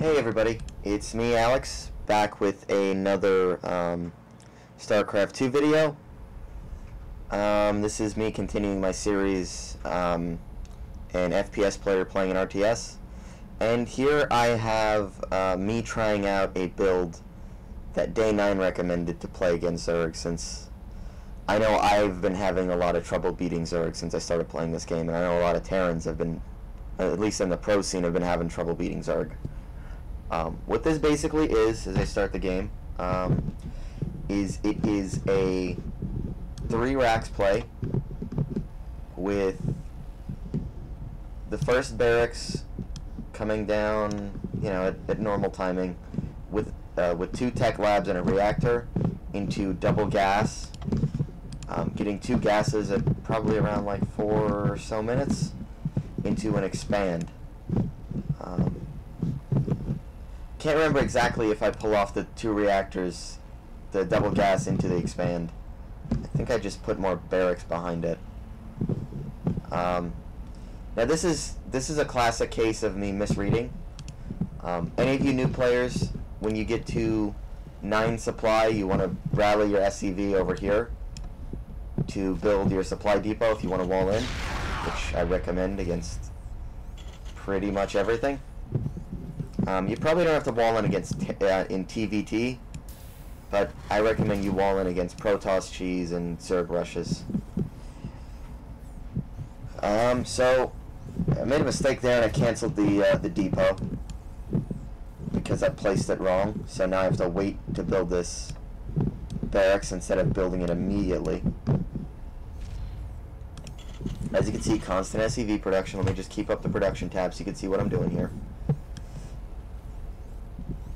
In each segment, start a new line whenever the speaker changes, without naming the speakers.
Hey everybody, it's me Alex, back with another Starcraft 2 video. This is me continuing my series, an FPS player playing an RTS. And here I have me trying out a build that Day 9 recommended to play against Zerg, since I know I've been having a lot of trouble beating Zerg since I started playing this game, and I know a lot of Terrans have been, at least in the pro scene, have been having trouble beating Zerg. What this basically is, as I start the game, is a 3 racks play with the first barracks coming down, you know, at normal timing, with 2 tech labs and a reactor into double gas, getting 2 gases at probably around like 4 or so minutes into an expand. Can't remember exactly if I pull off the 2 reactors, the double gas into the expand. I think I just put more barracks behind it. Now this is a classic case of me misreading. Any of you new players, when you get to 9 supply, you want to rally your SCV over here to build your supply depot if you want to wall in, which I recommend against pretty much everything. You probably don't have to wall in against in TVT, but I recommend you wall in against Protoss, Cheese, and Zerg rushes. So I made a mistake there and I canceled the depot because I placed it wrong. So now I have to wait to build this barracks instead of building it immediately. As you can see, constant SCV production. Let me just keep up the production tab so you can see what I'm doing here.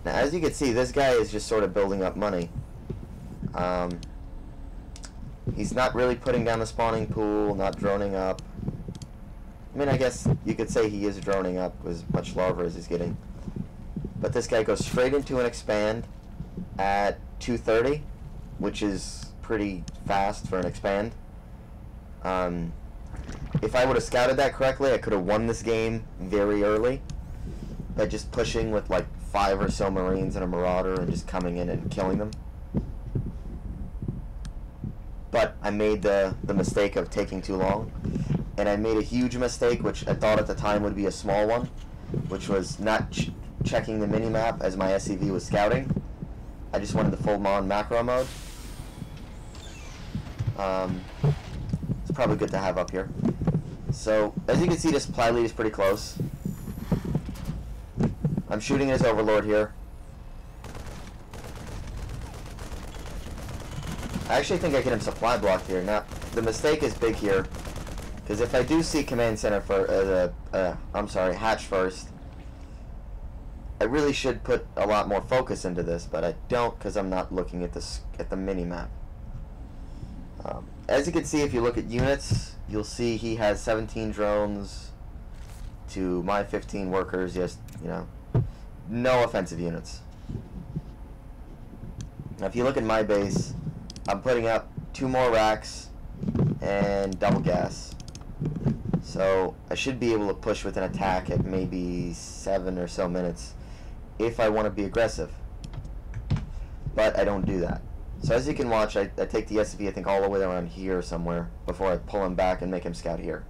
Now, as you can see, this guy is just sort of building up money. He's not really putting down the spawning pool, not droning up. I mean, I guess you could say he is droning up as much larva as he's getting. But this guy goes straight into an expand at 2:30, which is pretty fast for an expand. If I would have scouted that correctly, I could have won this game very early by just pushing with like 5 or so Marines and a Marauder and just coming in and killing them. But I made the mistake of taking too long, and I made a huge mistake, which I thought at the time would be a small one, which was not checking the minimap as my SCV was scouting. I just wanted the full-on macro mode. It's probably good to have up here. So, as you can see, this supply lead is pretty close. I'm shooting his Overlord here. I actually think I get him supply blocked here. Now, the mistake is big here, because if I do see command center for hatch first, I really should put a lot more focus into this, but I don't because I'm not looking at the mini map. As you can see, if you look at units, you'll see he has 17 drones to my 15 workers. Yes, you know. No offensive units. Now, if you look at my base, I'm putting up 2 more racks and double gas. So I should be able to push with an attack at maybe 7 or so minutes if I want to be aggressive. But I don't do that. So as you can watch, I take the SCV, I think, all the way around here somewhere before I pull him back and make him scout here.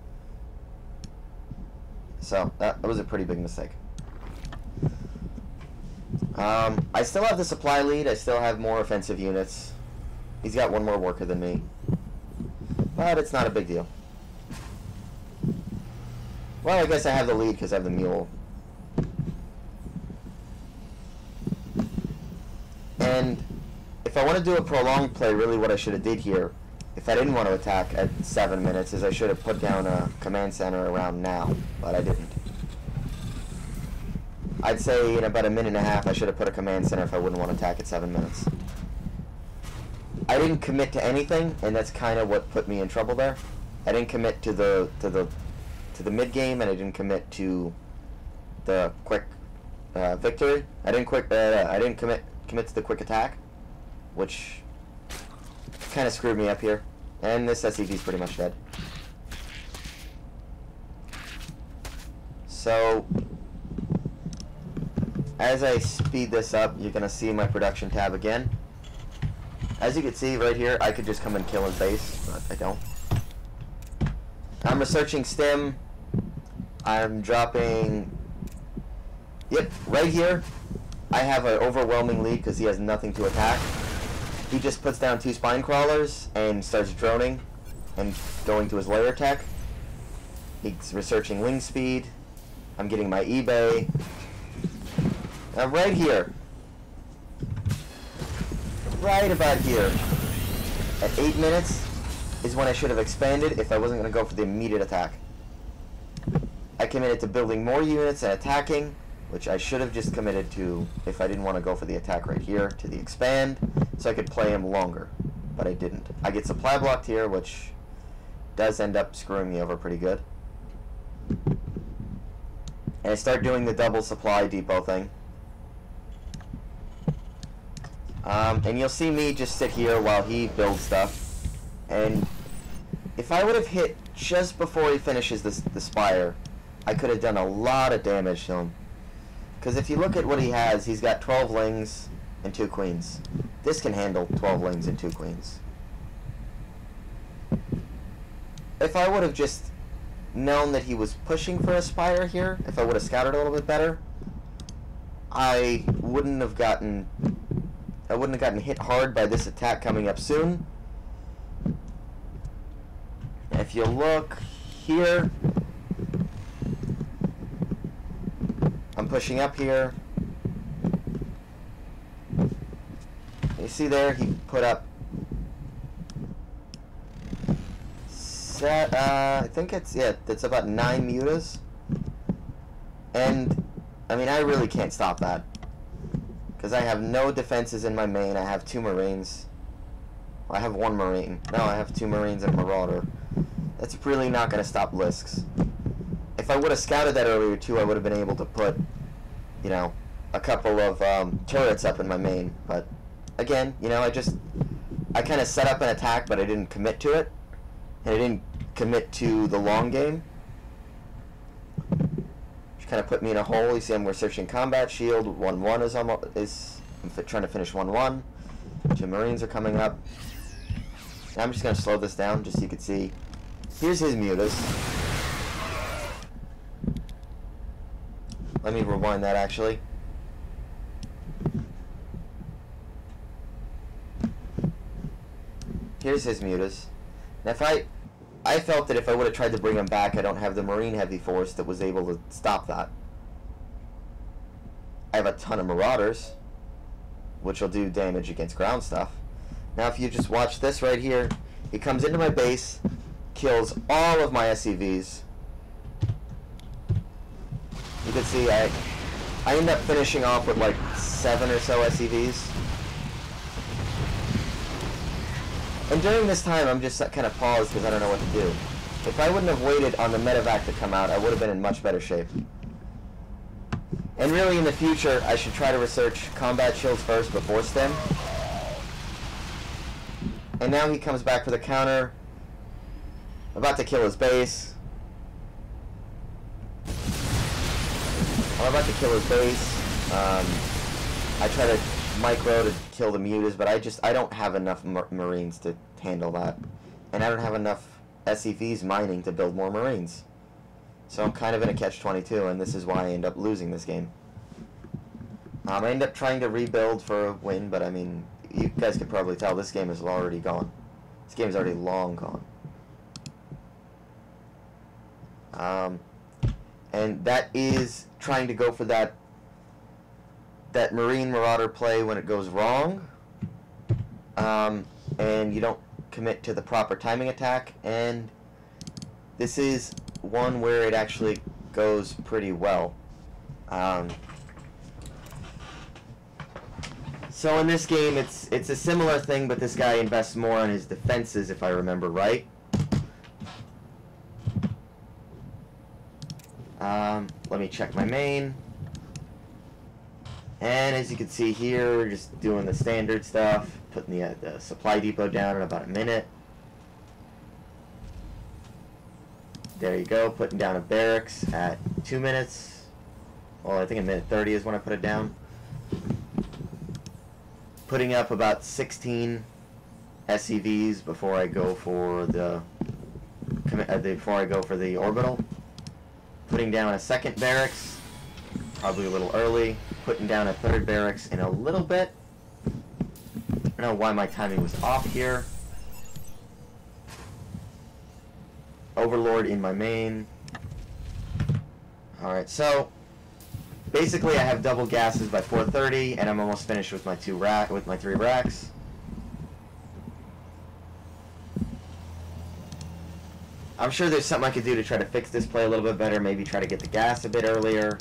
So that was a pretty big mistake. I still have the supply lead. I still have more offensive units. He's got 1 more worker than me. But it's not a big deal. Well, I guess I have the lead because I have the mule. And if I want to do a prolonged play, really what I should have did here, if I didn't want to attack at 7 minutes, is I should have put down a command center around now. But I didn't. I'd say in about a minute and a half I should have put a command center if I wouldn't want to attack at 7 minutes. I didn't commit to anything, and that's kind of what put me in trouble there. I didn't commit to the mid game, and I didn't commit to the quick victory. I didn't commit to the quick attack, which kind of screwed me up here. And this SCV is pretty much dead. So as I speed this up, you're going to see my production tab again. As you can see right here, I could just come and kill his base, but I don't. I'm researching stim. I'm dropping... Yep, right here, I have an overwhelming lead because he has nothing to attack. He just puts down 2 spine crawlers and starts droning and going to his layer tech. He's researching wing speed. I'm getting my eBay. Now right here, right about here, at 8 minutes is when I should have expanded if I wasn't going to go for the immediate attack. I committed to building more units and attacking, which I should have just committed to if I didn't want to go for the attack right here, to the expand, so I could play him longer, but I didn't. I get supply blocked here, which does end up screwing me over pretty good. And I start doing the double supply depot thing. And you'll see me just sit here while he builds stuff. And if I would have hit just before he finishes the spire, I could have done a lot of damage to him. Because if you look at what he has, he's got 12 lings and 2 queens. This can handle 12 lings and 2 queens. If I would have just known that he was pushing for a spire here, if I would have scouted a little bit better, I wouldn't have gotten hit hard by this attack coming up soon. If you look here, I'm pushing up here. You see there, he put up I think it's about 9 mutas. And I mean, I really can't stop that because I have no defenses in my main. I have 2 marines. Well, I have 1 marine. No, I have 2 marines and a marauder. That's really not going to stop Lisks. If I would have scouted that earlier too, I would have been able to put, you know, a couple of turrets up in my main. But again, you know, I kind of set up an attack, but I didn't commit to it, and I didn't commit to the long game. Which kind of put me in a hole. You see, I'm researching combat shield. 1-1 I'm trying to finish 1-1. 2 marines are coming up. Now I'm just going to slow this down just so you can see. Here's his mutas. Let me rewind that actually. Here's his mutas. Now if I felt that if I would have tried to bring him back, I don't have the marine heavy force that was able to stop that. I have a ton of marauders, which will do damage against ground stuff. Now if you just watch this right here, he comes into my base, kills all of my SCVs. You can see I end up finishing off with like 7 or so SCVs. And during this time, I'm just kind of paused because I don't know what to do. If I wouldn't have waited on the medevac to come out, I would have been in much better shape. And really, in the future, I should try to research combat shields first before stim. And now he comes back for the counter. About to kill his base. I'm about to kill his base. I try to micro to kill the mutas, but I don't have enough marines to handle that. And I don't have enough SCVs mining to build more marines. So I'm kind of in a catch-22, and this is why I end up losing this game. I end up trying to rebuild for a win, but I mean, you guys could probably tell this game is already gone. This game is already long gone. And that is trying to go for that Marine Marauder play when it goes wrong. And you don't commit to the proper timing attack, and this is one where it actually goes pretty well. So in this game, it's a similar thing, but this guy invests more on his defenses, if I remember right. Let me check my main. And as you can see here, we're just doing the standard stuff, putting the supply depot down in about a minute. There you go, putting down a barracks at 2 minutes. well, I think a minute 30 is when I put it down. Putting up about 16 SCVs before I go for the orbital. Putting down a second barracks, probably a little early. Putting down a third barracks in a little bit. I don't know why my timing was off here. Overlord in my main. Alright, so basically I have double gases by 4:30, and I'm almost finished with my 3 racks. I'm sure there's something I could do to try to fix this play a little bit better. Maybe try to get the gas a bit earlier.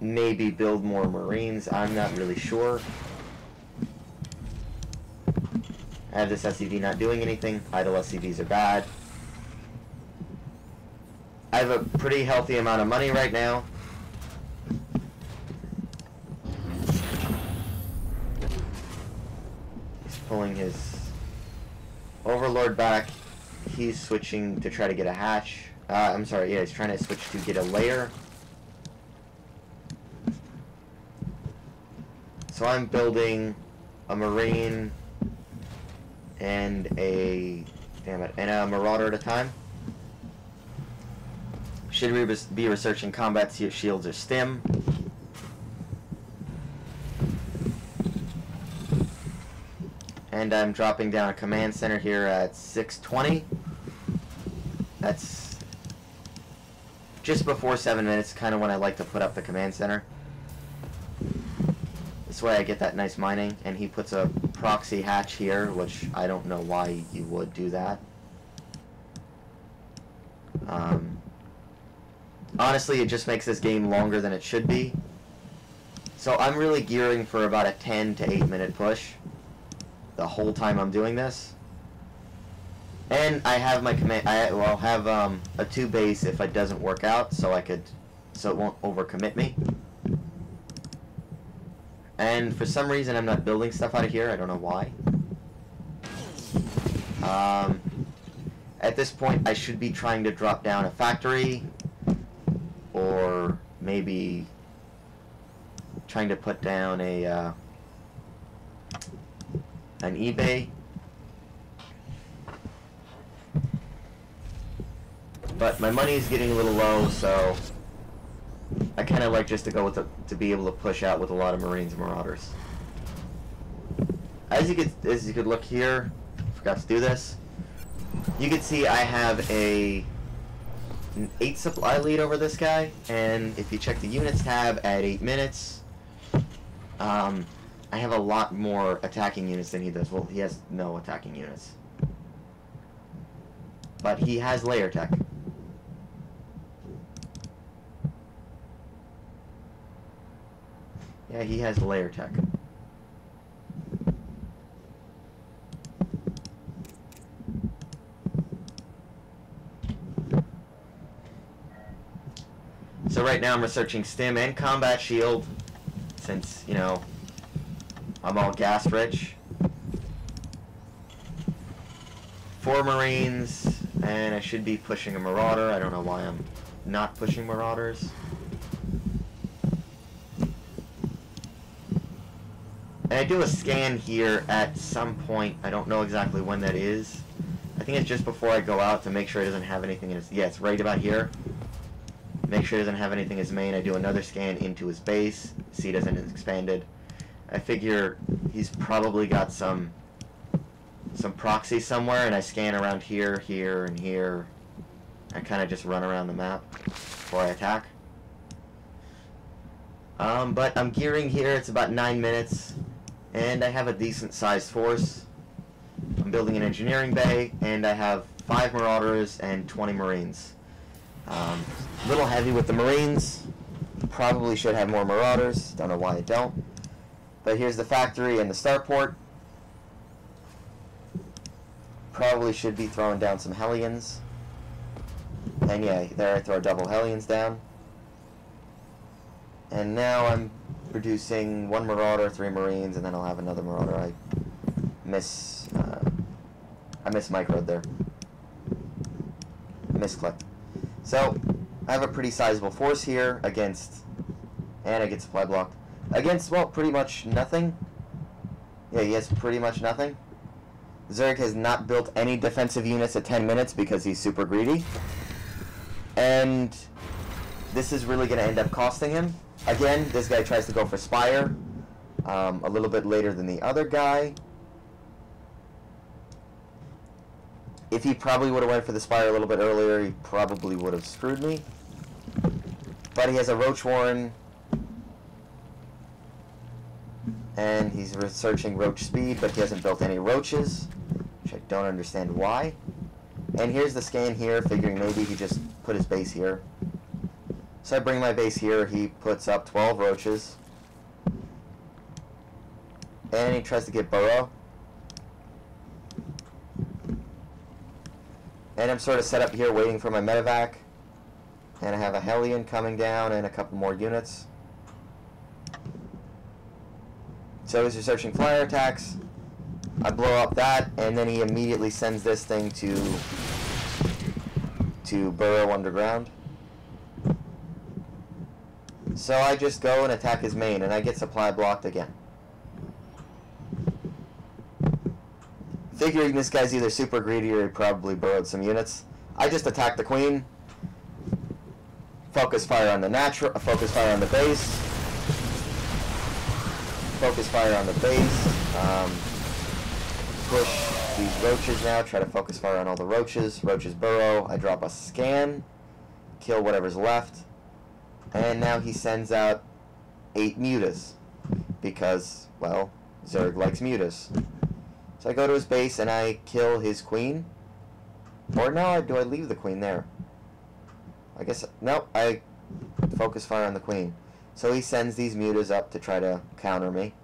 Maybe build more Marines. I'm not really sure. I have this SCV not doing anything. Idle SCVs are bad. I have a pretty healthy amount of money right now. He's pulling his Overlord back. He's switching to try to get a hatch. I'm sorry, yeah, he's trying to switch to get a layer. So I'm building a Marine and a Marauder at a time. Should we be researching combat shields or stim? And I'm dropping down a command center here at 6:20. That's just before 7 minutes, kind of when I like to put up the command center. This way I get that nice mining, and he puts a proxy hatch here, which I don't know why you would do that. Honestly, it just makes this game longer than it should be. So I'm really gearing for about a 10 to 8 minute push the whole time I'm doing this. And I have my command. I'll have a 2 base if it doesn't work out, so it won't overcommit me. And for some reason, I'm not building stuff out of here. I don't know why. At this point, I should be trying to drop down a factory, or maybe trying to put down an eBay. But my money is getting a little low, so I kind of like just to go with to be able to push out with a lot of Marines and Marauders. As you could look here, forgot to do this. You can see I have an 8 supply lead over this guy, and if you check the units tab at 8 minutes, I have a lot more attacking units than he does. Well, he has no attacking units, but he has layer tech. Yeah, he has layer tech. So right now I'm researching stim and combat shield, since, you know, I'm all gas rich. 4 Marines, and I should be pushing a Marauder. I don't know why I'm not pushing Marauders. And I do a scan here at some point. I don't know exactly when that is. I think it's just before I go out to make sure it doesn't have anything in his... Yeah, it's right about here. Make sure it doesn't have anything in his main. I do another scan into his base. See it hasn't expanded. I figure he's probably got some proxy somewhere, and I scan around here, here, and here. I kind of just run around the map before I attack. But I'm gearing here. It's about 9 minutes. And I have a decent sized force. I'm building an engineering bay, and I have 5 Marauders and 20 Marines. A little heavy with the Marines. Probably should have more Marauders. Don't know why I don't. But here's the factory and the starport. Probably should be throwing down some Hellions. And yeah, there I throw double Hellions down. And now I'm producing 1 Marauder, 3 Marines, and then I'll have another Marauder. I microed there. misclicked. So, I have a pretty sizable force here against... And I get supply blocked. Against, well, pretty much nothing. Yeah, he has pretty much nothing. Zerg has not built any defensive units at 10 minutes because he's super greedy. And this is really going to end up costing him. Again, this guy tries to go for Spire a little bit later than the other guy. If he probably would have went for the Spire a little bit earlier, he probably would have screwed me. But he has a Roach Warren, and he's researching Roach speed, but he hasn't built any Roaches, which I don't understand why. And here's the scan here, figuring maybe he just put his base here. So I bring my base here, he puts up 12 Roaches. And he tries to get Burrow. And I'm sort of set up here waiting for my medevac. And I have a Hellion coming down and a couple more units. So he's researching flyer attacks. I blow up that, and then he immediately sends this thing to burrow underground. So I just go and attack his main, and I get supply blocked again. Figuring this guy's either super greedy or he probably burrowed some units, I just attack the queen. Focus fire on the natural. Focus fire on the base. Focus fire on the base. Push these roaches now. Try to focus fire on all the roaches. Roaches burrow. I drop a scan. Kill whatever's left. And now he sends out 8 mutas. Because, well, Zerg likes mutas. So I go to his base and I kill his queen. Or no, do I leave the queen there? I guess, no, I focus fire on the queen. So he sends these mutas up to try to counter me.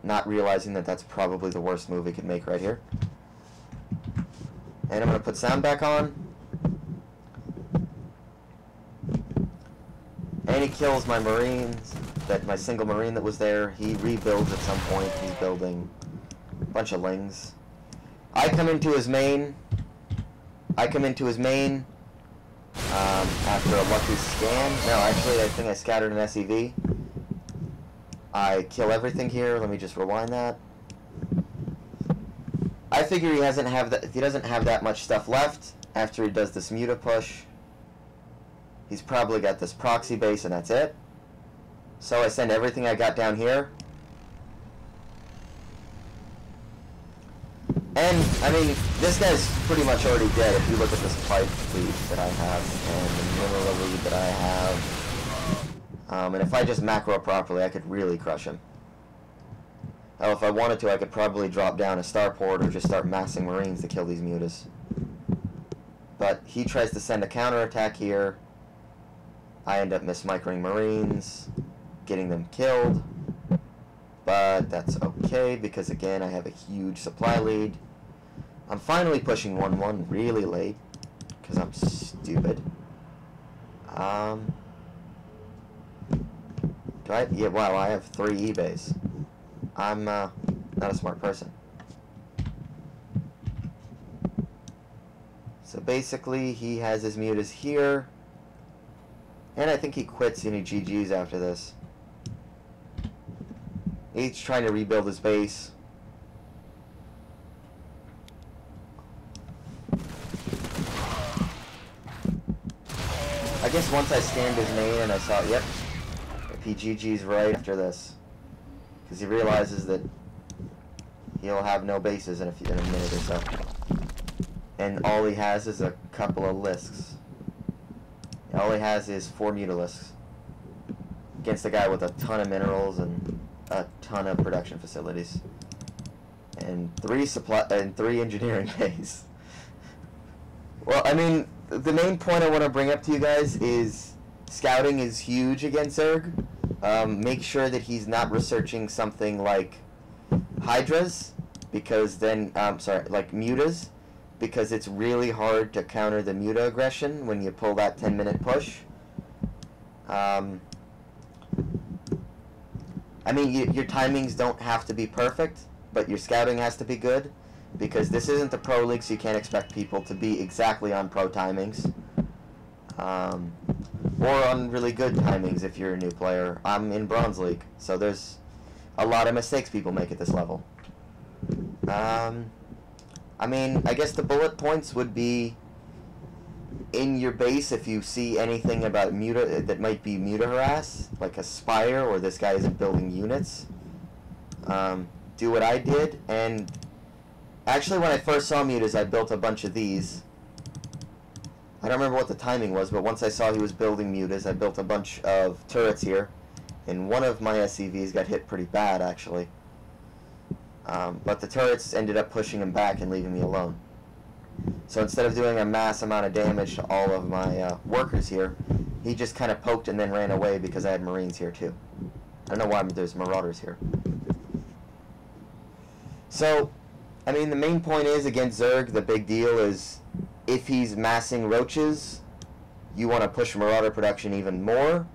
Not realizing that that's probably the worst move he could make right here. And I'm going to put sound back on. And he kills my marines, my single marine that was there. He rebuilds at some point. He's building a bunch of lings. I come into his main. After a lucky scan. No, actually, I think I scattered an SEV. I kill everything here. Let me just rewind that. I figure he doesn't have that much stuff left after he does this muta push. He's probably got this proxy base and that's it. So I send everything I got down here. And, I mean, this guy's pretty much already dead if you look at this pipe lead that I have and the mineral lead that I have. And if I just macro properly, I could really crush him. Hell, if I wanted to, I could probably drop down a starport or just start massing marines to kill these mutas. But he tries to send a counterattack here. I end up mismicroing marines, getting them killed. But that's okay, because again, I have a huge supply lead. I'm finally pushing 1-1 really late, because I'm stupid. Yeah, wow, I have 3 eBays. I'm, not a smart person. So basically, he has his mutas here. And I think he quits and he GG's after this. He's trying to rebuild his base. I guess once I scanned his main and I saw, yep, if he GG's right after this. Because he realizes that he'll have no bases in a minute or so. And all he has is a couple of lisks. All he has is 4 mutalisks. Against a guy with a ton of minerals and a ton of production facilities. And 3 engineering bays. Well, I mean, the main point I want to bring up to you guys is scouting is huge against Zerg. Make sure that he's not researching something like Hydras, because then, like mutas, because it's really hard to counter the muta aggression when you pull that 10-minute push. I mean, your timings don't have to be perfect, but your scouting has to be good. because this isn't the Pro League, so you can't expect people to be exactly on pro timings. Or on really good timings if you're a new player. I'm in Bronze League, so there's a lot of mistakes people make at this level. I mean, I guess the bullet points would be in your base if you see anything about that might be muta harass, like a spire or this guy isn't building units. Do what I did, and actually when I first saw mutas, I built a bunch of these. I don't remember what the timing was, but once I saw he was building mutas, I built a bunch of turrets here, and one of my SCVs got hit pretty bad, actually. But the turrets ended up pushing him back and leaving me alone. So instead of doing a mass amount of damage to all of my workers here, he just kind of poked and then ran away because I had Marines here too. I don't know why there's Marauders here. So, I mean, the main point is, against Zerg, the big deal is if he's massing roaches, you want to push Marauder production even more.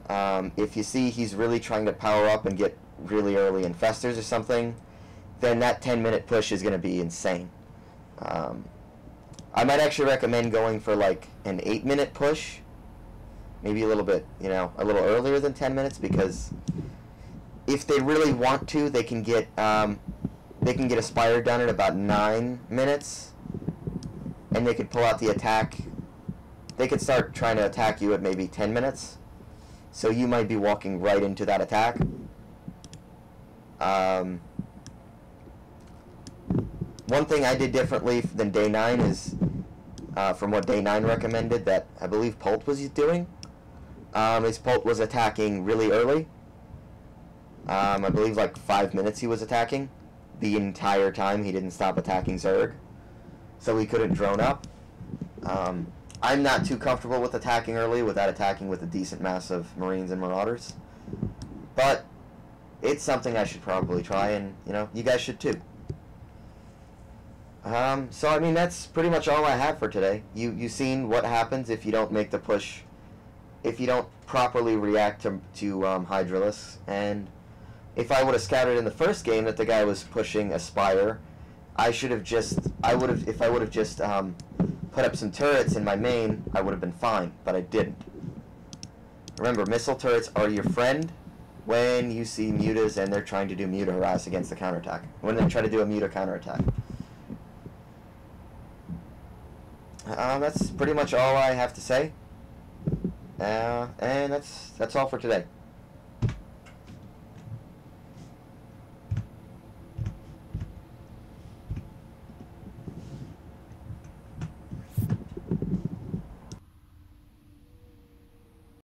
If you see he's really trying to power up and get really early infestors or something, then that 10-minute push is going to be insane. I might actually recommend going for like an 8-minute push, maybe a little bit, you know, a little earlier than 10 minutes, because if they really want to, they can get a spire done at about 9 minutes, and they could pull out the attack. They could start trying to attack you at maybe 10 minutes, so you might be walking right into that attack. One thing I did differently than Day 9 is, from what Day 9 recommended, that I believe Pult was doing, is Pult was attacking really early. I believe like 5 minutes he was attacking. The entire time he didn't stop attacking Zerg, so he couldn't drone up. I'm not too comfortable with attacking early without attacking with a decent mass of Marines and Marauders, but it's something I should probably try, and you know, you guys should too. So I mean, that's pretty much all I have for today. You've seen what happens if you don't make the push, if you don't properly react to Hydralisks, and if I would have scouted in the first game that the guy was pushing a spire, if I would have just put up some turrets in my main, I would have been fine, but I didn't. Remember, missile turrets are your friend when you see mutas and they're trying to do muta harass against the counterattack, when they try to do a muta counterattack. That's pretty much all I have to say, and that's all for today.